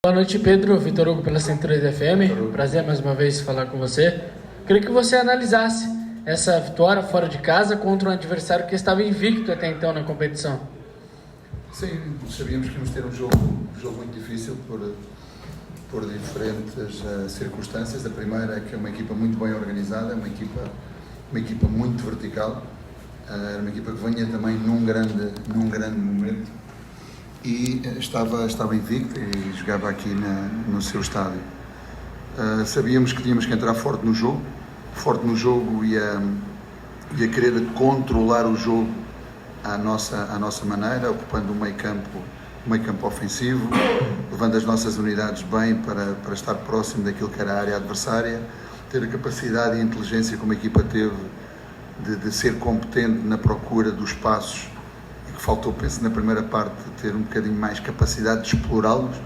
Boa noite, Pedro. Vitor Hugo pela Central FM. Prazer mais uma vez falar com você. Queria que você analisasse essa vitória fora de casa contra um adversário que estava invicto até então na competição. Sim, sabíamos que íamos ter um jogo muito difícil por diferentes circunstâncias. A primeira é que é uma equipa muito bem organizada, uma equipa muito vertical, era uma equipa que vinha também num grande momento e estava invicta e jogava aqui no seu estádio. Sabíamos que tínhamos que entrar forte no jogo e a querer controlar o jogo à nossa maneira, ocupando um meio campo ofensivo, levando as nossas unidades bem para estar próximo daquilo que era a área adversária, ter a capacidade e a inteligência como a equipa teve de ser competente na procura dos espaços, e que faltou, penso, na primeira parte, ter um bocadinho mais capacidade de explorá-los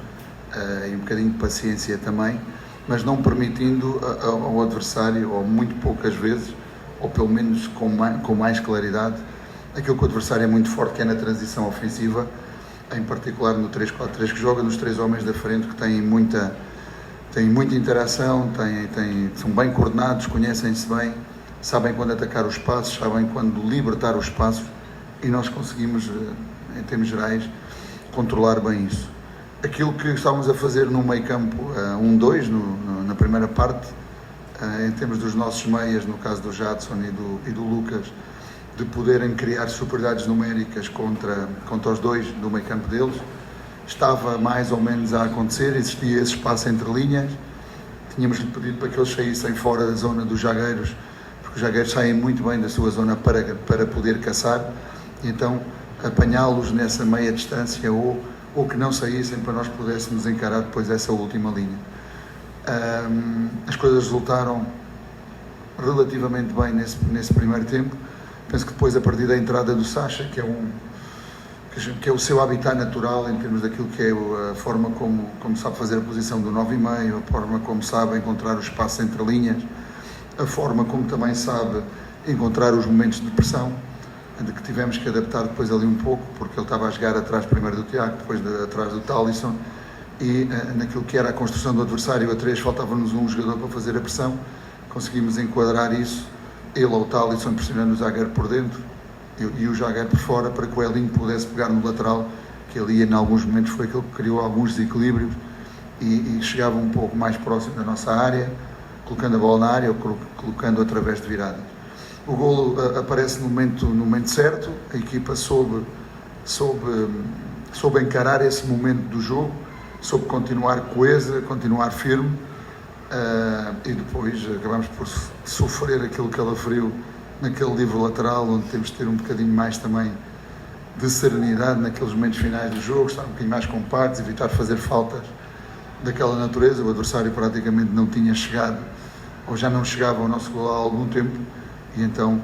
e um bocadinho de paciência também, mas não permitindo ao adversário, ou muito poucas vezes, ou pelo menos com mais claridade, aquilo que o adversário é muito forte, que é na transição ofensiva, em particular no 3-4-3, que joga nos três homens da frente, que têm muita interação, são bem coordenados, conhecem-se bem, sabem quando atacar os espaços, sabem quando libertar os espaços, e nós conseguimos, em termos gerais, controlar bem isso. Aquilo que estávamos a fazer no meio campo, 1-2, na primeira parte, em termos dos nossos meias, no caso do Jadson e do Lucas, de poderem criar superioridades numéricas contra os dois do meio campo deles, estava mais ou menos a acontecer, existia esse espaço entre linhas, tínhamos-lhe pedido para que eles saíssem fora da zona dos jagueiros, porque os jagueiros saem muito bem da sua zona para poder caçar, e então apanhá-los nessa meia distância ou que não saíssem para nós pudéssemos encarar depois essa última linha. As coisas resultaram relativamente bem nesse primeiro tempo. Penso que depois, a partir da entrada do Sacha, que é o seu habitat natural em termos daquilo que é a forma como sabe fazer a posição do 9,5, a forma como sabe encontrar o espaço entre linhas, a forma como também sabe encontrar os momentos de pressão, de que tivemos que adaptar depois ali um pouco, porque ele estava a jogar atrás primeiro do Tiago, depois atrás do Talisson, e naquilo que era a construção do adversário a 3 faltava-nos um jogador para fazer a pressão, conseguimos enquadrar isso, ele ou o Talisson pressionando o zagueiro por dentro e o zagueiro por fora, para que o Elinho pudesse pegar no lateral, que ali em alguns momentos foi aquele que criou alguns desequilíbrios e chegava um pouco mais próximo da nossa área, colocando a bola na área ou colocando através de viradas. O golo aparece no momento certo, a equipa soube encarar esse momento do jogo, soube continuar coesa, continuar firme, e depois acabamos por sofrer aquilo que ela feriu naquele livro lateral, onde temos de ter um bocadinho mais também de serenidade naqueles momentos finais do jogo, estar um bocadinho mais compactos, evitar fazer faltas daquela natureza. O adversário praticamente não tinha chegado, ou já não chegava ao nosso gol há algum tempo, e então,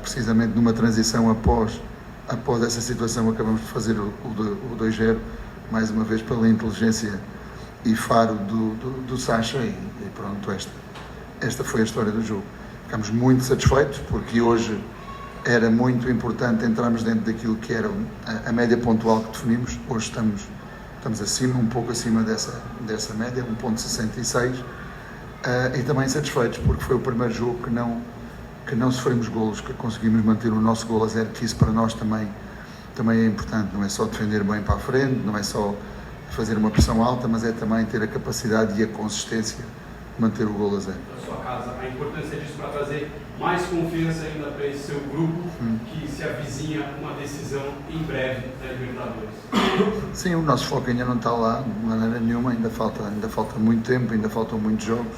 precisamente numa transição após essa situação, acabamos de fazer o 2-0, mais uma vez pela inteligência e faro do Sacha, e pronto, esta foi a história do jogo. Ficámos muito satisfeitos, porque hoje era muito importante entrarmos dentro daquilo que era a média pontual que definimos. Hoje estamos acima, um pouco acima dessa média, 1.66, e também satisfeitos, porque foi o primeiro jogo que não sofremos golos, que conseguimos manter o nosso golo a 0, que isso para nós também é importante. Não é só defender bem para a frente, não é só fazer uma pressão alta, mas é também ter a capacidade e a consistência de manter o golo a 0. Na sua casa, a importância disso para trazer mais confiança ainda para esse seu grupo, que se avizinha uma decisão em breve da Libertadores. Sim, o nosso foco ainda não está lá de maneira nenhuma, ainda falta muito tempo, ainda faltam muitos jogos.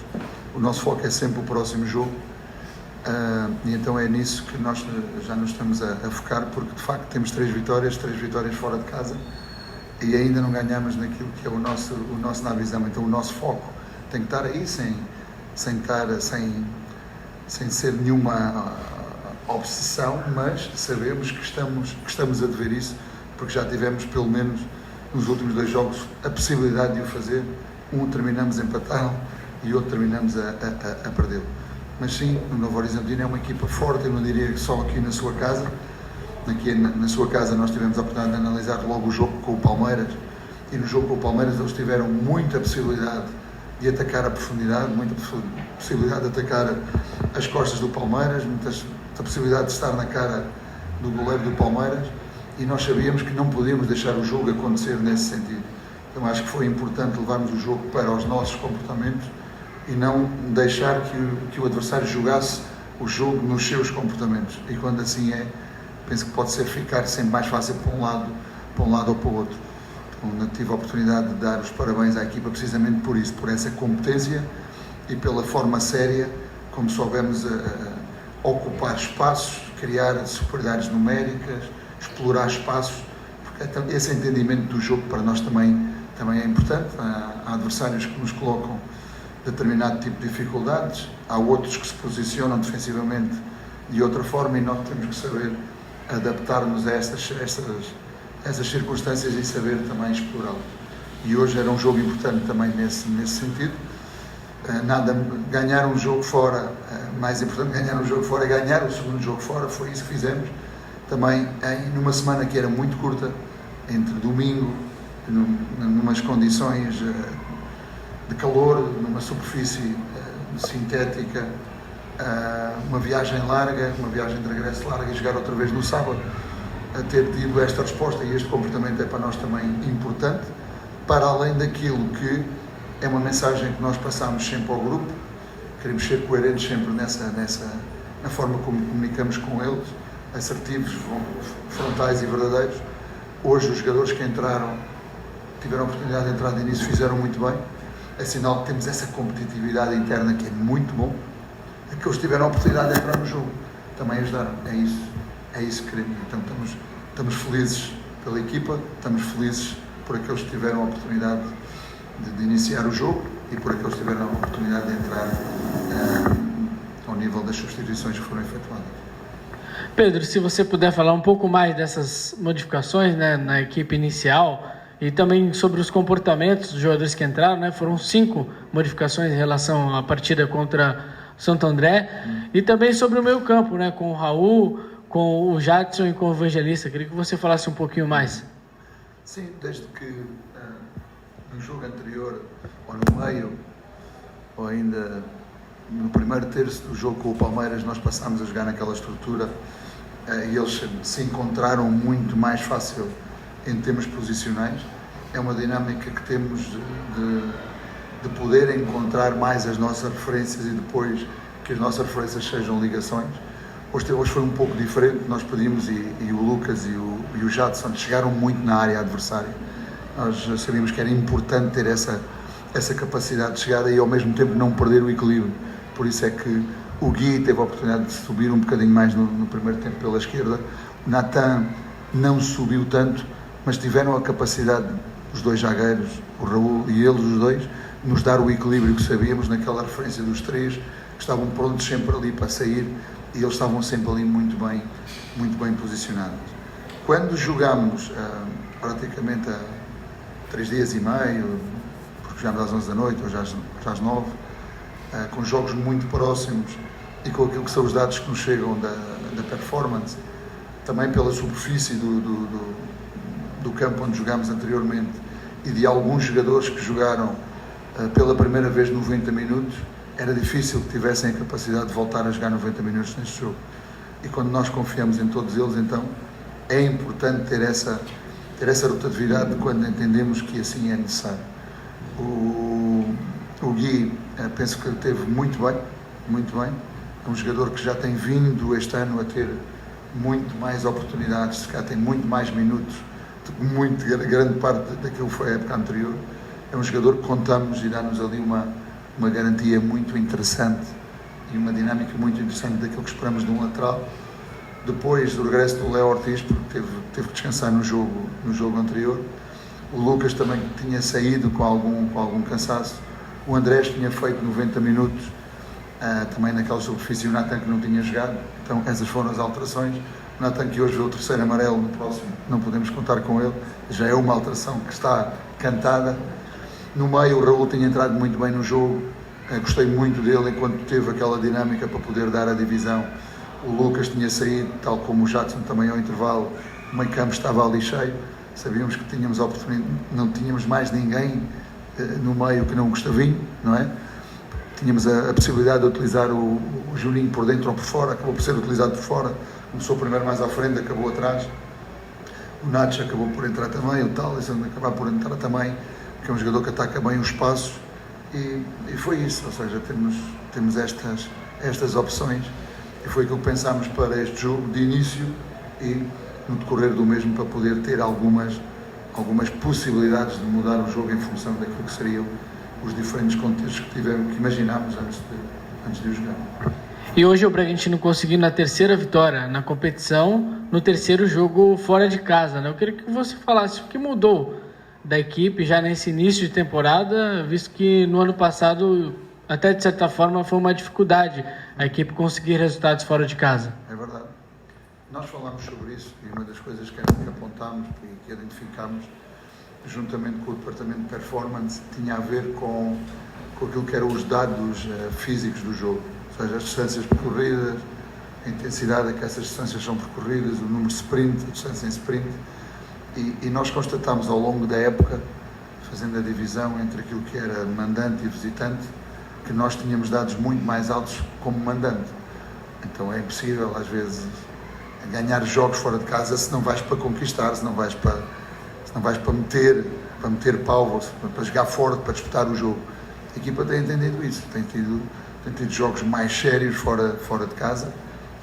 O nosso foco é sempre o próximo jogo, e então é nisso que nós já nos estamos a focar, porque de facto temos 3 vitórias fora de casa, e ainda não ganhamos naquilo que é o nosso navisão. Então o nosso foco tem que estar aí, sem ser nenhuma obsessão, mas sabemos que estamos a dever isso, porque já tivemos pelo menos nos últimos 2 jogos a possibilidade de o fazer. Um terminamos empatado e outro terminamos a perdê-lo. Mas sim, o Novo Horizontino é uma equipa forte, eu não diria que só aqui na sua casa. Aqui na sua casa nós tivemos a oportunidade de analisar logo o jogo com o Palmeiras, e no jogo com o Palmeiras eles tiveram muita possibilidade de atacar a profundidade, muita possibilidade de atacar as costas do Palmeiras, muita possibilidade de estar na cara do goleiro do Palmeiras, e nós sabíamos que não podíamos deixar o jogo acontecer nesse sentido. Então acho que foi importante levarmos o jogo para os nossos comportamentos e não deixar que o adversário jogasse o jogo nos seus comportamentos. E quando assim é, penso que pode ser ficar sempre mais fácil para um lado ou para o outro. Então, tive a oportunidade de dar os parabéns à equipa precisamente por isso, por essa competência e pela forma séria como soubemos ocupar espaços, criar superioridades numéricas, explorar espaços, porque esse entendimento do jogo para nós também é importante. Há adversários que nos colocam determinado tipo de dificuldades, há outros que se posicionam defensivamente de outra forma e nós temos que saber adaptar-nos a essas circunstâncias e saber também explorá-las. E hoje era um jogo importante também nesse sentido. Ganhar um jogo fora, mais importante, ganhar um jogo fora, ganhar o segundo jogo fora, foi isso que fizemos. Também numa semana que era muito curta, entre domingo, numas condições de calor, numa superfície sintética, uma viagem larga, uma viagem de regresso larga e chegar outra vez no sábado, a ter tido esta resposta e este comportamento é para nós também importante, para além daquilo que é uma mensagem que nós passamos sempre ao grupo. Queremos ser coerentes sempre na forma como comunicamos com eles, assertivos, frontais e verdadeiros. Hoje os jogadores que entraram, tiveram a oportunidade de entrar de início, fizeram muito bem. É sinal que temos essa competitividade interna que é muito bom. Aqueles que tiveram a oportunidade de entrar no jogo também ajudaram. É isso que queremos. Então estamos felizes pela equipa, estamos felizes por aqueles que tiveram a oportunidade de iniciar o jogo e por aqueles que tiveram a oportunidade de entrar ao nível das substituições que foram efetuadas. Pedro, se você puder falar um pouco mais dessas modificações, né, na equipe inicial e também sobre os comportamentos dos jogadores que entraram, né, foram 5 modificações em relação à partida contra Santo André, e também sobre o meio campo, né, com o Raul, com o Jadson e com o Evangelista. Queria que você falasse um pouquinho mais. Sim, desde que no jogo anterior, ou no meio, ou ainda no primeiro terço do jogo com o Palmeiras, nós passámos a jogar naquela estrutura e eles se encontraram muito mais fácil em termos posicionais. É uma dinâmica que temos de poder encontrar mais as nossas referências e depois que as nossas referências sejam ligações. Hoje foi um pouco diferente. Nós pedimos e o Lucas e o Jadson chegaram muito na área adversária. Nós sabíamos que era importante ter essa capacidade de chegada e ao mesmo tempo não perder o equilíbrio. Por isso é que o Gui teve a oportunidade de subir um bocadinho mais no primeiro tempo pela esquerda. O Natan não subiu tanto, mas tiveram a capacidade, os dois zagueiros, o Raul e eles, os dois, nos dar o equilíbrio que sabíamos naquela referência dos três, que estavam prontos sempre ali para sair e eles estavam sempre ali muito bem posicionados. Quando jogámos praticamente há 3 dias e meio, porque jogámos às 11 da noite, hoje às 9, com jogos muito próximos e com aquilo que são os dados que nos chegam da performance, também pela superfície do campo onde jogámos anteriormente e de alguns jogadores que jogaram pela primeira vez 90 minutos, era difícil que tivessem a capacidade de voltar a jogar 90 minutos neste jogo. E quando nós confiamos em todos eles, então é importante ter essa rotatividade quando entendemos que assim é necessário. O Gui, penso que esteve muito bem. É um jogador que já tem vindo este ano a ter muito mais oportunidades, se calhar tem muito mais minutos, grande parte daquilo que foi a época anterior. É um jogador que contamos e dá-nos ali uma garantia muito interessante e uma dinâmica muito interessante daquilo que esperamos de um lateral. Depois do regresso do Léo Ortiz, porque teve que descansar no jogo anterior. O Lucas também tinha saído com algum cansaço. O Andrés tinha feito 90 minutos também naquela superfície, o Natan que não tinha jogado. Então essas foram as alterações. O Natan que hoje vê o terceiro amarelo no próximo, não podemos contar com ele, já é uma alteração que está cantada. No meio o Raul tinha entrado muito bem no jogo, gostei muito dele enquanto teve aquela dinâmica para poder dar a divisão. O Lucas tinha saído, tal como o Jadson também ao intervalo, o meio campo estava ali cheio. sabíamos que tínhamos a oportunidade, não tínhamos mais ninguém no meio que não o Gustavinho, não é? Tínhamos a possibilidade de utilizar o Juninho por dentro ou por fora, acabou por ser utilizado por fora, começou primeiro mais à frente, acabou atrás. O Nacho acabou por entrar também, o Talisson acabar por entrar também, que é um jogador que ataca bem os espaços, e foi isso, ou seja, temos estas opções, e foi aquilo que pensámos para este jogo de início e no decorrer do mesmo para poder ter algumas possibilidades de mudar o jogo em função daquilo que seriam os diferentes contextos que imaginámos antes de o jogar. E hoje o Bragantino conseguindo a terceira vitória na competição, no terceiro jogo fora de casa, né? Eu queria que você falasse o que mudou da equipe já nesse início de temporada, visto que no ano passado, até de certa forma, foi uma dificuldade a equipe conseguir resultados fora de casa. É verdade. Nós falámos sobre isso e uma das coisas que apontámos e que identificámos, juntamente com o departamento de performance, tinha a ver com aquilo que eram os dados físicos do jogo, ou seja, as distâncias percorridas, a intensidade a que essas distâncias são percorridas, o número de sprint, a distância em sprint, e nós constatámos ao longo da época, fazendo a divisão entre aquilo que era mandante e visitante, que nós tínhamos dados muito mais altos como mandante. Então é impossível, às vezes, ganhar jogos fora de casa se não vais para conquistar, se não vais para meter pau, para jogar forte, para disputar o jogo. A equipa tem entendido isso, tem tido jogos mais sérios fora de casa,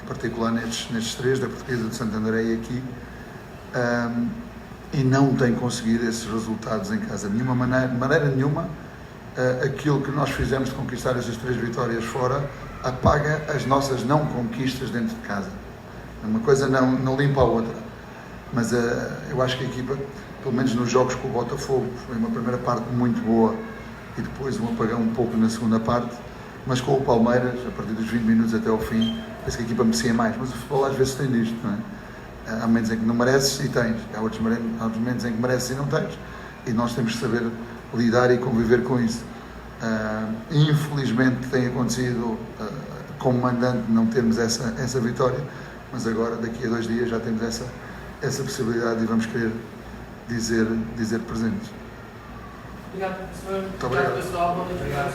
em particular nestes três, da Portuguesa, do Santo André e aqui, e não tem conseguido esses resultados em casa. De maneira nenhuma, aquilo que nós fizemos de conquistar essas 3 vitórias fora apaga as nossas não conquistas dentro de casa. Uma coisa não limpa a outra, mas eu acho que a equipa, pelo menos nos jogos com o Botafogo, foi uma primeira parte muito boa e depois um apagão um pouco na segunda parte, mas com o Palmeiras, a partir dos 20 minutos até ao fim, parece que a equipa merecia mais, mas o futebol às vezes tem disto, não é? Há momentos em que não mereces e tens, há outros momentos em que mereces e não tens, e nós temos que saber lidar e conviver com isso. Infelizmente tem acontecido, como mandante, não termos essa vitória, mas agora, daqui a 2 dias, já temos essa possibilidade e vamos querer dizer presentes. Obrigado, professor. Muito obrigado. Pessoal. Obrigado.